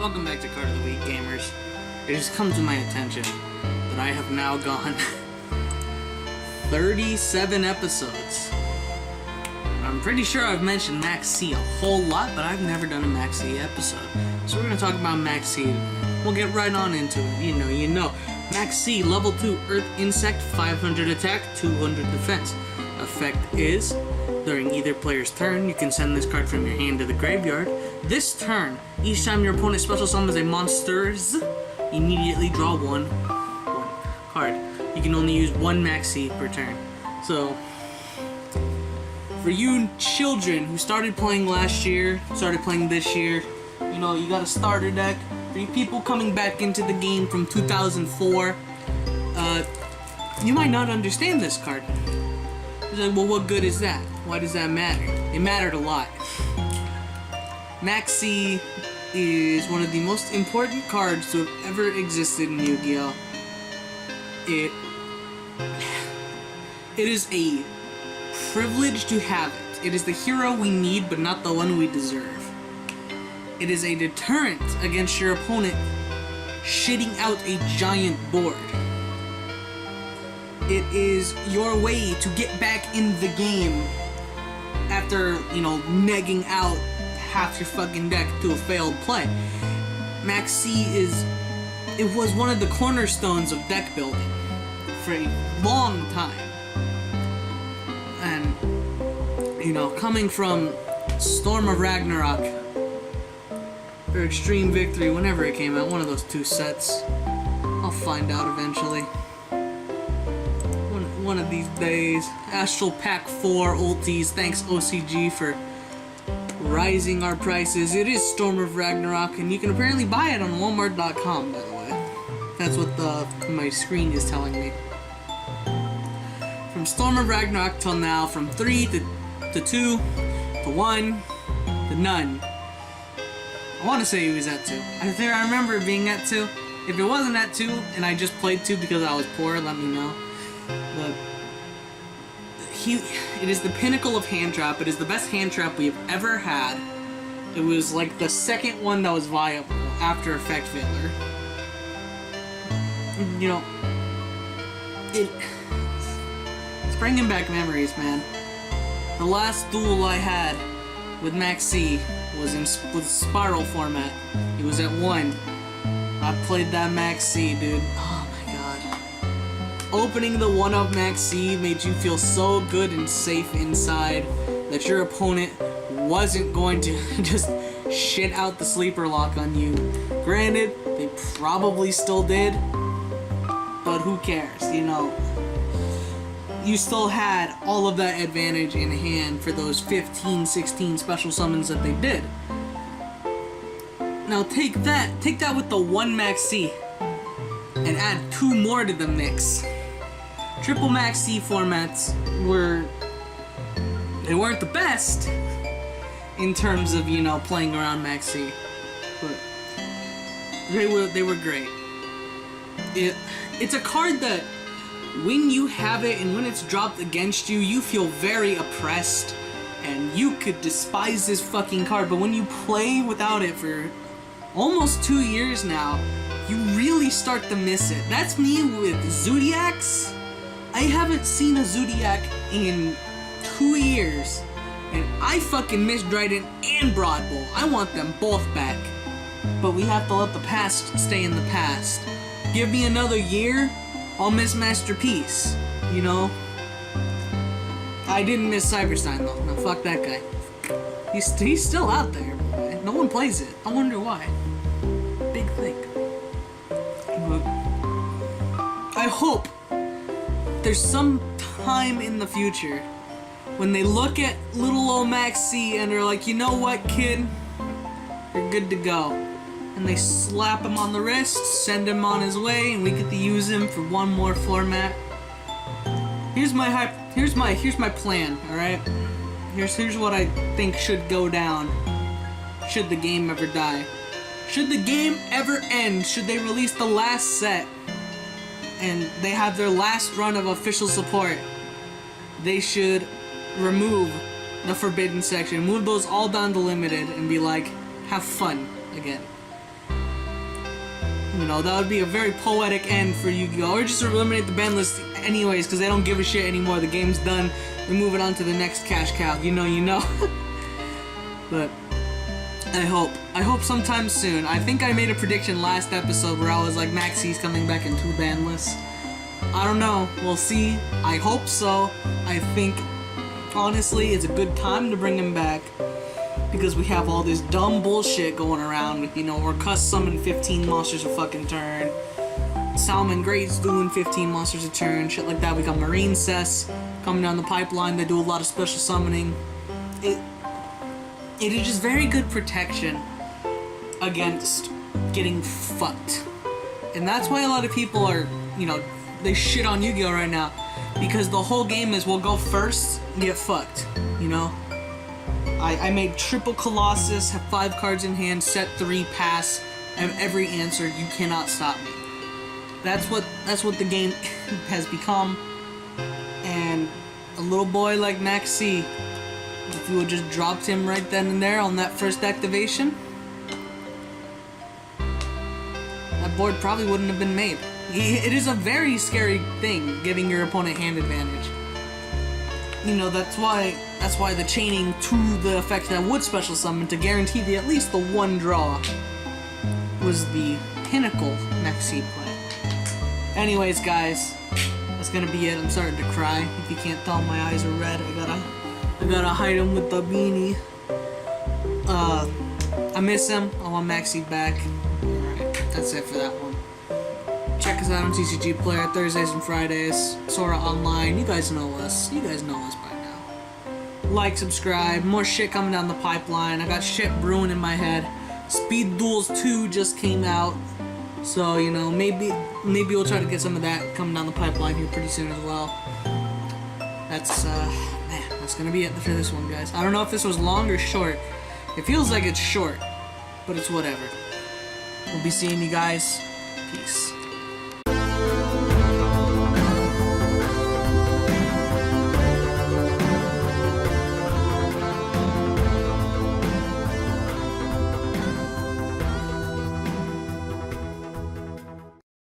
Welcome back to Card of the Week, gamers. It has come to my attention that I have now gone 37 episodes. I'm pretty sure I've mentioned Maxx a whole lot, but I've never done a Maxx episode. So we're going to talk about Maxx. We'll get right on into it. You know. Maxx, level 2, Earth Insect, 500 attack, 200 defense. Effect is, during either player's turn, you can send this card from your hand to the graveyard. This turn, each time your opponent special summons a monsters, immediately draw one card. You can only use one Maxx per turn. So, for you children who started playing last year, started playing this year, you got a starter deck. For you people coming back into the game from 2004, you might not understand this card. It's like, well, what good is that? Why does that matter? It mattered a lot. Maxx is one of the most important cards to have ever existed in Yu-Gi-Oh! It is a privilege to have it. It is the hero we need, but not the one we deserve. It is a deterrent against your opponent shitting out a giant board. It is your way to get back in the game after, negging out half your fucking deck to a failed play. Maxx it was one of the cornerstones of deck building for a long time. And, coming from Storm of Ragnarok, or Extreme Victory, whenever it came out, one of those two sets. I'll find out eventually. One of these days. Astral Pack 4 ultis, thanks OCG for rising our prices. It is Storm of Ragnarok, and you can apparently buy it on Walmart.com, by the way. That's what my screen is telling me. From Storm of Ragnarok till now, from 3 to 2 to 1 to none. I want to say he was at 2. I remember it being at 2. If it wasn't at 2 and I just played 2 because I was poor, let me know. But it is the pinnacle of hand trap. It is the best hand trap we've ever had. It was like the second one that was viable after Effect Failure. It's bringing back memories, man. The last duel I had with Maxx was in spiral format. He was at 1. I played that Maxx, dude. Oh my god. Opening the 1-up Maxx made you feel so good and safe inside that your opponent wasn't going to just shit out the sleeper lock on you. Granted, they probably still did, but who cares, You still had all of that advantage in hand for those 15, 16 special summons that they did. Now take that with the 1 Maxx and add 2 more to the mix. Triple Maxx formats they weren't the best in terms of, playing around Maxx, but they were great. It's a card that when you have it and when it's dropped against you, you feel very oppressed and you could despise this fucking card, but when you play without it for almost 2 years now, you really start to miss it. That's me with Zodiacs. I haven't seen a Zodiac in 2 years, and I fucking miss Dryden and Broad Bowl. I want them both back, but we have to let the past stay in the past. Give me another year, I'll miss Masterpiece, I didn't miss Cyberstein though. No, fuck that guy. He's still out there. No one plays it. I wonder why. Big thing. I hope there's some time in the future when they look at little old Maxx and they're like, you know what, kid? You're good to go. And they slap him on the wrist, send him on his way, and we get to use him for one more format. Here's my plan, alright? Here's what I think should go down should the game ever die. Should the game ever end, should they release the last set and they have their last run of official support, they should remove the forbidden section, move those all down to limited, and be like, have fun again. You know, that would be a very poetic end for Yu-Gi-Oh! Or just eliminate the ban list anyways, because they don't give a shit anymore. The game's done. We're moving on to the next cash cow. You know. But I hope sometime soon. I think I made a prediction last episode where I was like, Maxx's coming back in 2 ban lists. I don't know. We'll see. I hope so. I think, honestly, it's a good time to bring him back. Because we have all this dumb bullshit going around with, you know, we're summon 15 monsters a fucking turn. Salmon Great's doing 15 monsters a turn, shit like that. We got Marine Cess coming down the pipeline. They do a lot of special summoning. It is just very good protection against getting fucked. And that's why a lot of people are, you know, they shit on Yu-Gi-Oh! Right now. Because the whole game is, we'll go first and get fucked, you know? I made triple Colossus, have 5 cards in hand, set 3, pass, have every answer, you cannot stop me. That's what the game has become. And a little boy like Maxx, if you would just dropped him right then and there on that first activation, that board probably wouldn't have been made. It is a very scary thing, giving your opponent hand advantage. You know, that's why the chaining to the effect that would special summon to guarantee at least the 1 draw was the pinnacle Maxx play. Anyways, guys, that's gonna be it. I'm starting to cry. If you can't tell, my eyes are red. I gotta hide him with the beanie. I miss him. I want Maxx back. Alright, that's it for that one. Check us out on TCGPlayer Thursdays and Fridays. Sora Online. You guys know us. You guys know us by now. Like, subscribe. More shit coming down the pipeline. I got shit brewing in my head. Speed Duels 2 just came out. So, you know, maybe we'll try to get some of that coming down the pipeline here pretty soon as well. That's, man, that's gonna be it for this one, guys. I don't know if this was long or short. It feels like it's short, but it's whatever. We'll be seeing you guys. Peace.